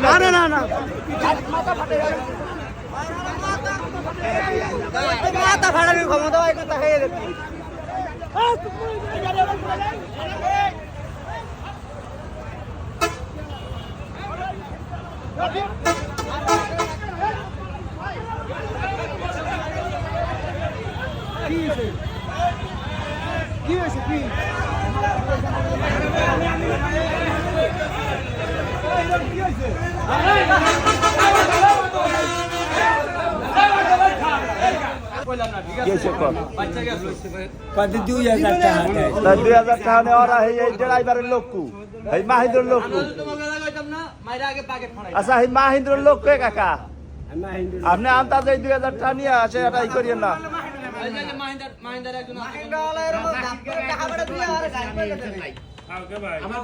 না না না মাথা ফাটানোর ক্ষমতা হয় কথা খেয়ে দেখি কি হয়েছে কি ড্রাইভারের লোক মাহিন্দ্রের লোক আচ্ছা এই মাহিন্দ্রের লোক কে কাকা আপনি আন্তাজ এই 2000 টাকা নিয়ে আসে এটা ই করিয়েন না আমার